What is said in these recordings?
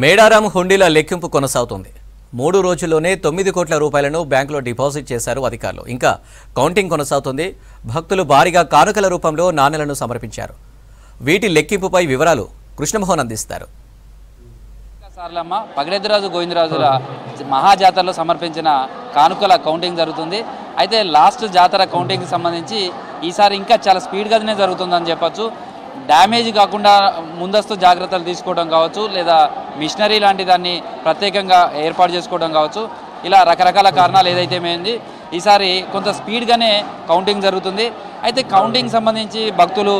మేడారం హుండీల లెక్కింపు కొనసాగుతుంది. 3 రోజుల్లోనే 9 కోట్ల రూపాయలను బ్యాంకులో డిపాజిట్ చేశారు అధికారులు. ఇంకా కౌంటింగ్ కొనసాగుతుంది. భక్తులు భారీగా కానుకల రూపంలో నాణేలను సమర్పించారు. వీటి లెక్కింపుపై వివరాలు కృష్ణమోహన్ అందిస్తారు. సార్లమ్మ పగడెద్దురాజు గోవిందరాజుల మహాజాతరలో సమర్పించిన కానుకల కౌంటింగ్ జరుగుతుంది. అయితే లాస్ట్ జాతర కౌంటింగ్కి సంబంధించి ఈసారి ఇంకా చాలా స్పీడ్గానే జరుగుతుందని చెప్పొచ్చు. డ్యామేజ్ కాకుండా ముందస్తు జాగ్రత్తలు తీసుకోవడం కావచ్చు, లేదా మిషనరీ లాంటి దాన్ని ప్రత్యేకంగా ఏర్పాటు చేసుకోవడం కావచ్చు, ఇలా రకరకాల కారణాలు ఏదైతే మేంది ఈసారి కొంత స్పీడ్గానే కౌంటింగ్ జరుగుతుంది. అయితే కౌంటింగ్ సంబంధించి భక్తులు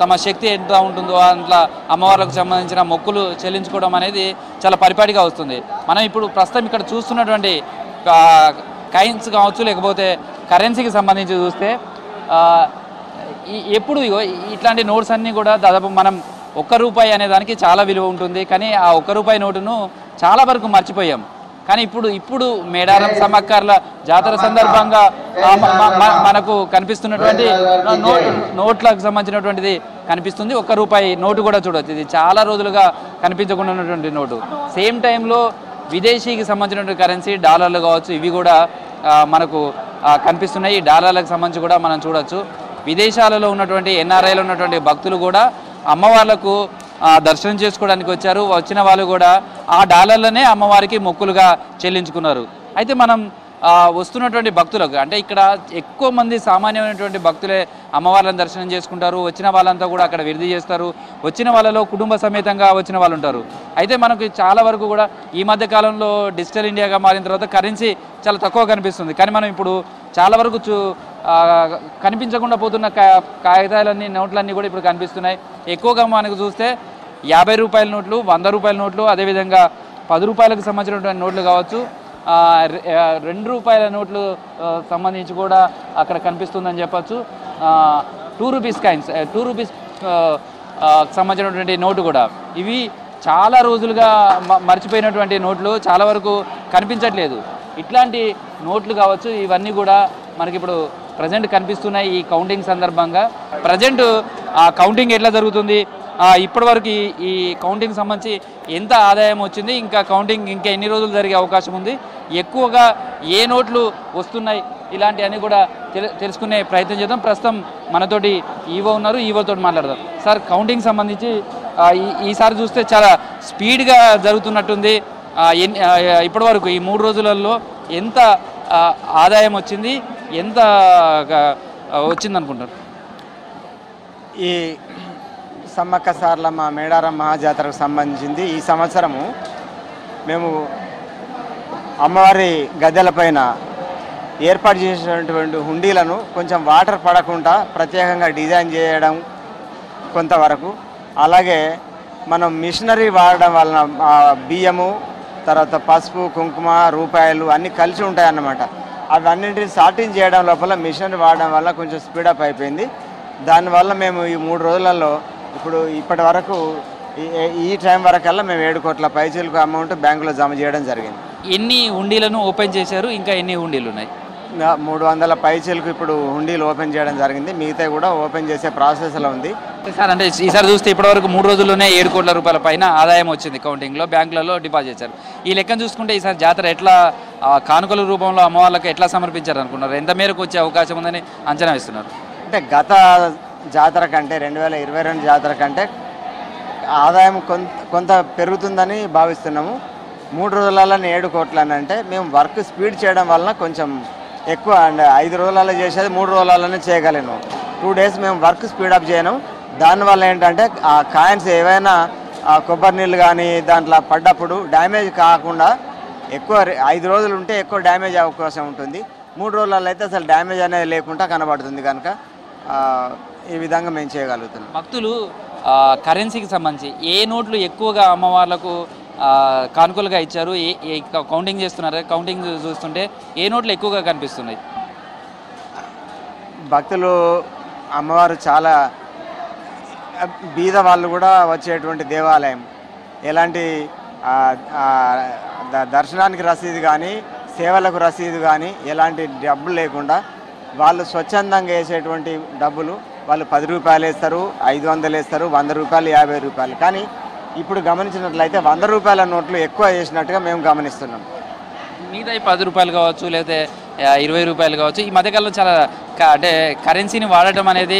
తమ శక్తి ఎంత ఉంటుందో అట్లా అమ్మవార్లకు సంబంధించిన మొక్కులు చెల్లించుకోవడం అనేది చాలా పరిపాటిగా వస్తుంది. మనం ఇప్పుడు ప్రస్తుతం ఇక్కడ చూస్తున్నటువంటి కాయిన్స్ కావచ్చు, లేకపోతే కరెన్సీకి సంబంధించి చూస్తే ఎప్పుడు ఇట్లాంటి నోట్స్ అన్నీ కూడా దాదాపు మనం ₹1 అనే దానికి చాలా విలువ ఉంటుంది. కానీ ఆ ₹1 నోటును చాలా వరకు మర్చిపోయాం. కానీ ఇప్పుడు మేడారం సమ్మక్కర్ల జాతర సందర్భంగా మనకు కనిపిస్తున్నటువంటి నోట్లకు సంబంధించినటువంటిది కనిపిస్తుంది. ₹1 నోటు కూడా చూడవచ్చు. ఇది చాలా రోజులుగా కనిపించకుండా ఉన్నటువంటి నోటు. సేమ్ టైంలో విదేశీకి సంబంధించినటువంటి కరెన్సీ డాలర్లు కావచ్చు, ఇవి కూడా మనకు కనిపిస్తున్నాయి. ఈ డాలర్లకు సంబంధించి కూడా మనం చూడవచ్చు. విదేశాలలో ఉన్నటువంటి ఎన్ఆర్ఐలో ఉన్నటువంటి భక్తులు కూడా అమ్మవార్లకు దర్శనం చేసుకోవడానికి వచ్చారు. వచ్చిన వాళ్ళు కూడా ఆ డాలర్లనే అమ్మవారికి మొక్కులుగా చెల్లించుకున్నారు. అయితే మనం వస్తున్నటువంటి భక్తులకు అంటే ఇక్కడ ఎక్కువ మంది సామాన్యమైనటువంటి భక్తులే అమ్మవార్లను దర్శనం చేసుకుంటారు. వచ్చిన వాళ్ళంతా కూడా అక్కడ విడిది చేస్తారు. వచ్చిన వాళ్ళలో కుటుంబ సమేతంగా వచ్చిన వాళ్ళు ఉంటారు. అయితే మనకు చాలా వరకు కూడా ఈ మధ్య కాలంలో డిజిటల్ ఇండియాగా మారిన తర్వాత కరెన్సీ చాలా తక్కువ కనిపిస్తుంది. కానీ మనం ఇప్పుడు చాలా వరకు కనిపించకుండా పోతున్న కాగితాలన్నీ నోట్లన్నీ కూడా ఇప్పుడు కనిపిస్తున్నాయి. ఎక్కువగా మనకు చూస్తే ₹50 నోట్లు, ₹100 నోట్లు, అదేవిధంగా ₹10కు సంబంధించినటువంటి నోట్లు కావచ్చు, ₹2 నోట్లు సంబంధించి కూడా అక్కడ కనిపిస్తుందని చెప్పచ్చు. ₹2 కాయిన్స్, ₹2 సంబంధించినటువంటి నోటు కూడా ఇవి చాలా రోజులుగా మర్చిపోయినటువంటి నోట్లు చాలా వరకు కనిపించట్లేదు. ఇట్లాంటి నోట్లు కావచ్చు, ఇవన్నీ కూడా మనకి ఇప్పుడు ప్రజెంట్ కనిపిస్తున్నాయి. ఈ కౌంటింగ్ సందర్భంగా ప్రజెంట్ కౌంటింగ్ ఎట్లా జరుగుతుంది, ఇప్పటి వరకు ఈ కౌంటింగ్ సంబంధించి ఎంత ఆదాయం వచ్చింది, ఇంకా కౌంటింగ్ ఇంకా ఎన్ని రోజులు జరిగే అవకాశం ఉంది, ఎక్కువగా ఏ నోట్లు వస్తున్నాయి, ఇలాంటివన్నీ కూడా తెలుసుకునే ప్రయత్నం చేద్దాం. ప్రస్తుతం మనతోటి ఈవో ఉన్నారు, ఈవోతో మాట్లాడదాం. సార్, కౌంటింగ్ సంబంధించి ఈసారి చూస్తే చాలా స్పీడ్గా జరుగుతున్నట్టుంది. ఇప్పటి వరకు ఈ 3 రోజులలో ఎంత ఆదాయం వచ్చింది, ఎంత వచ్చింది అనుకుంటారు? ఈ సమ్మక్క సార్లమ్మ మేడారం మహాజాతరకు సంబంధించింది ఈ సంవత్సరము మేము అమ్మవారి గద్దెలపైన ఏర్పాటు చేసినటువంటి హుండీలను కొంచెం వాటర్ పడకుండా ప్రత్యేకంగా డిజైన్ చేయడం కొంతవరకు, అలాగే మనం మిషనరీ వాడడం వలన బియ్యము, తర్వాత పసుపు, కుంకుమ, రూపాయలు అన్నీ కలిసి ఉంటాయన్నమాట. అవన్నింటిని సార్టింగ్ చేయడం లోపల మిషనరీ వాడడం వల్ల కొంచెం స్పీడప్ అయిపోయింది. దానివల్ల మేము ఈ 3 రోజులలో ఇప్పటి వరకు ఈ టైం వరకల్లా మేము 7 కోట్ల పైసలకు అమౌంట్ బ్యాంకులో జమ చేయడం జరిగింది. ఎన్ని హుండీలను ఓపెన్ చేశారు? ఇంకా ఎన్ని హుండీలు ఉన్నాయి? 300 పైసలకు ఇప్పుడు హుండీలు ఓపెన్ చేయడం జరిగింది. మిగతా కూడా ఓపెన్ చేసే ప్రాసెస్లో ఉంది. సార్, అంటే ఈసారి చూస్తే ఇప్పటివరకు 3 రోజుల్లోనే ₹7 కోట్ల పైన ఆదాయం వచ్చింది. కౌంటింగ్లో బ్యాంకులలో డిపాజిట్ చేశారు. ఈ లెక్కను చూసుకుంటే ఈసారి జాతర ఎట్లా కానుకల రూపంలో అమ్మవాళ్ళకి ఎట్లా సమర్పించారు అనుకున్నారు? ఎంత మేరకు వచ్చే అవకాశం ఉందని అంచనా వేస్తున్నారు? అంటే గత జాతర కంటే 2022 జాతర కంటే ఆదాయం కొంత పెరుగుతుందని భావిస్తున్నాము. 3 రోజులలో 7 కోట్లు అని అంటే మేము వర్క్ స్పీడ్ చేయడం వలన కొంచెం ఎక్కువ, అండ్ 5 రోజులలో చేసేది 3 రోజులలోనే చేయగలను. 2 డేస్ మేము వర్క్ స్పీడప్ చేయను. దానివల్ల ఏంటంటే ఆ కాయిన్స్ ఏవైనా కొబ్బరి నీళ్ళు కానీ దాంట్లో పడ్డప్పుడు డ్యామేజ్ కాకుండా, ఎక్కువ 5 రోజులు ఉంటే ఎక్కువ డ్యామేజ్ అవకాశం ఉంటుంది. 3 రోజులలో అయితే అసలు డ్యామేజ్ అనేది లేకుండా కనబడుతుంది. కనుక ఈ విధంగా మేము చేయగలుగుతున్నాం. భక్తులు కరెన్సీకి సంబంధించి ఏ నోట్లు ఎక్కువగా అమ్మవార్లకు కానుకలుగా ఇచ్చారు? కౌంటింగ్ చేస్తున్నారు. కౌంటింగ్ చూస్తుంటే ఏ నోట్లు ఎక్కువగా కనిపిస్తున్నాయి? భక్తులు అమ్మవారు చాలా బీద వాళ్ళు కూడా వచ్చేటువంటి దేవాలయం. ఎలాంటి దర్శనానికి రసీదు కానీ, సేవలకు రసీదు కానీ ఎలాంటి డబ్బులు లేకుండా వాళ్ళు స్వచ్ఛందంగా వేసేటువంటి డబ్బులు వాళ్ళు ₹10 వేస్తారు, 500 వేస్తారు, ₹100, ₹50. కానీ ఇప్పుడు గమనించినట్లయితే 100 రూపాయల నోట్లు ఎక్కువ చేసినట్టుగా మేము గమనిస్తున్నాం. మిగతా 10 రూపాయలు కావచ్చు, లేకపోతే 20 రూపాయలు కావచ్చు, ఈ మధ్యకాలంలో చాలా అంటే కరెన్సీని వాడటం అనేది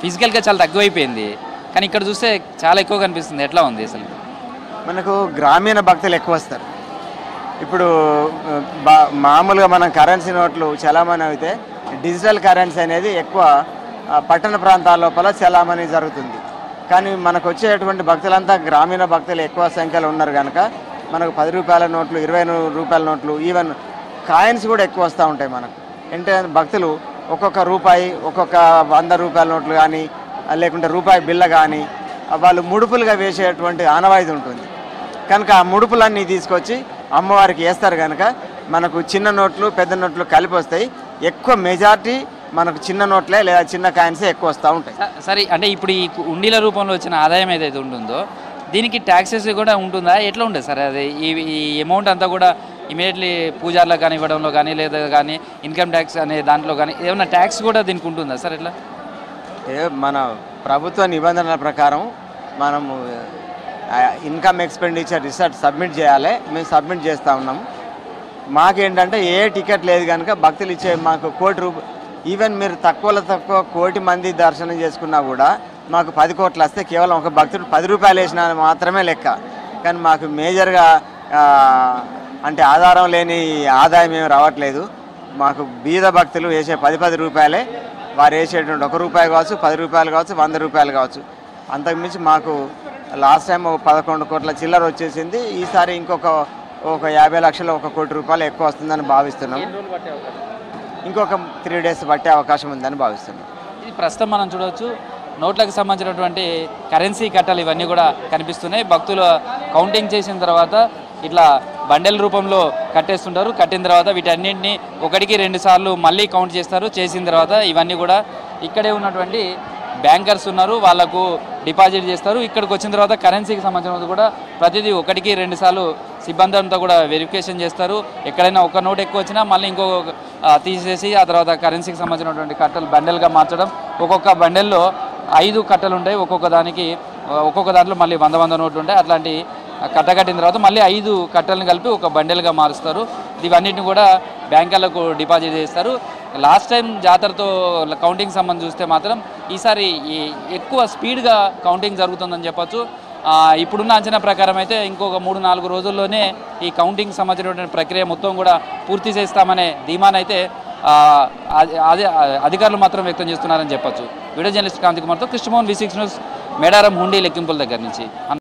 ఫిజికల్గా చాలా తక్కువైపోయింది. కానీ ఇక్కడ చూస్తే చాలా ఎక్కువ కనిపిస్తుంది. ఎట్లా ఉంది అసలు? మనకు గ్రామీణ భక్తులు ఎక్కువ వస్తారు. ఇప్పుడు మామూలుగా మనం కరెన్సీ నోట్లు చలామణి అయితే డిజిటల్ కరెన్సీ అనేది ఎక్కువ పట్టణ ప్రాంతాల లోపల చలామణి జరుగుతుంది. కానీ మనకు వచ్చేటువంటి భక్తులంతా గ్రామీణ భక్తులు ఎక్కువ సంఖ్యలో ఉన్నారు కనుక మనకు 10 రూపాయల నోట్లు, 20 రూపాయల నోట్లు, ఈవెన్ కాయిన్స్ కూడా ఎక్కువ వస్తూ ఉంటాయి మనకు. అంటే భక్తులు ఒక్కొక్క రూపాయి, ఒక్కొక్క 100 రూపాయల నోట్లు కానీ లేకుంటే రూపాయి బిళ్ళ కానీ వాళ్ళు ముడుపులుగా వేసేటువంటి ఆనవాయితీ ఉంటుంది. కనుక ఆ ముడుపులన్నీ తీసుకొచ్చి అమ్మవారికి వేస్తారు కనుక మనకు చిన్న నోట్లు పెద్ద నోట్లు కలిపి వస్తాయి. ఎక్కువ మెజారిటీ మనకు చిన్న నోట్లే లేదా చిన్న కాయిన్సే ఎక్కువ వస్తూ ఉంటాయి. సరే, అంటే ఇప్పుడు ఈ ఉండీల రూపంలో వచ్చిన ఆదాయం ఏదైతే ఉంటుందో దీనికి ట్యాక్సెస్ కూడా ఉంటుందా? ఎట్లా ఉంటుంది సార్ అది? ఈ అమౌంట్ అంతా కూడా ఇమీడియట్లీ పూజార్లకు కానీ ఇవ్వడంలో కానీ లేదా కానీ ఇన్కమ్ ట్యాక్స్ అనే దాంట్లో కానీ ఏమైనా ట్యాక్స్ కూడా దీనికి ఉంటుందా సార్? ఎట్లా? మన ప్రభుత్వ నిబంధనల ప్రకారం మనము ఇన్కమ్ ఎక్స్పెండిచర్ రిసర్చ్ సబ్మిట్ చేయాలి. మేము సబ్మిట్ చేస్తూ ఉన్నాము. మాకేంటంటే ఏ టికెట్ లేదు కనుక భక్తులు ఇచ్చే మాకు ₹1,00,00,000 ఈవెన్ మీరు తక్కువ 1,00,00,000 మంది దర్శనం చేసుకున్నా కూడా మాకు 10 కోట్లు వస్తే కేవలం ఒక భక్తుడు 10 రూపాయలు వేసినా మాత్రమే లెక్క. కానీ మాకు మేజర్గా అంటే ఆధారం లేని ఆదాయం ఏమి రావట్లేదు. మాకు బీద భక్తులు వేసే 10 రూపాయలే. వారు వేసేటువంటి ₹1 కావచ్చు, 10 రూపాయలు కావచ్చు, 100 రూపాయలు కావచ్చు. అంతకుమించి మాకు లాస్ట్ టైం 11 కోట్ల చిల్లర వచ్చేసింది. ఈసారి ఇంకొక 50 లక్షలు, ₹1 కోటి ఎక్కువ వస్తుందని భావిస్తున్నాం. ఇంకొక 3 డేస్ పట్టే అవకాశం ఉందని భావిస్తున్నాం. ఇది ప్రస్తుతం మనం చూడవచ్చు నోట్లకు సంబంధించినటువంటి కరెన్సీ కట్టలు ఇవన్నీ కూడా కనిపిస్తున్నాయి. భక్తులు కౌంటింగ్ చేసిన తర్వాత ఇట్లా బండెల రూపంలో కట్టేస్తుంటారు. కట్టిన తర్వాత వీటన్నింటినీ 1కి 2 సార్లు మళ్ళీ కౌంట్ చేస్తారు. చేసిన తర్వాత ఇవన్నీ కూడా ఇక్కడే ఉన్నటువంటి బ్యాంకర్స్ ఉన్నారు, వాళ్ళకు డిపాజిట్ చేస్తారు. ఇక్కడికి వచ్చిన తర్వాత కరెన్సీకి సంబంధించినది కూడా ప్రతిదీ 1కి 2 సార్లు సిబ్బంది అంతా కూడా వెరిఫికేషన్ చేస్తారు. ఎక్కడైనా ఒక నోట్ ఎక్కువ వచ్చినా మళ్ళీ ఇంకొక తీసేసి ఆ తర్వాత కరెన్సీకి సంబంధించినటువంటి కట్టలు బండెల్గా మార్చడం. ఒక్కొక్క బండెల్లో 5 కట్టలు ఉంటాయి. ఒక్కొక్క దాంట్లో మళ్ళీ 100 నోట్లు ఉంటాయి. అట్లాంటి కట్టకట్టిన తర్వాత మళ్ళీ 5 కట్టలను కలిపి ఒక బండెల్గా మారుస్తారు. ఇవన్నిటిని కూడా బ్యాంకులకు డిపాజిట్ చేస్తారు. లాస్ట్ టైం జాతరతో కౌంటింగ్ సంబంధం చూస్తే మాత్రం ఈసారి ఎక్కువ స్పీడ్గా కౌంటింగ్ జరుగుతుందని చెప్పచ్చు. ఇప్పుడున్న అంచనా ప్రకారం అయితే ఇంకొక 3-4 రోజుల్లోనే ఈ కౌంటింగ్ సంబంధించినటువంటి ప్రక్రియ మొత్తం కూడా పూర్తి చేస్తామనే ధీమానైతే అధికారులు మాత్రం వ్యక్తం చేస్తున్నారని చెప్పచ్చు. వీడియో జర్నలిస్ట్ కాంతి కుమార్తో కృష్ణమోహన్, V6 న్యూస్, మేడారం హుండీ లెక్కింపుల దగ్గర నుంచి.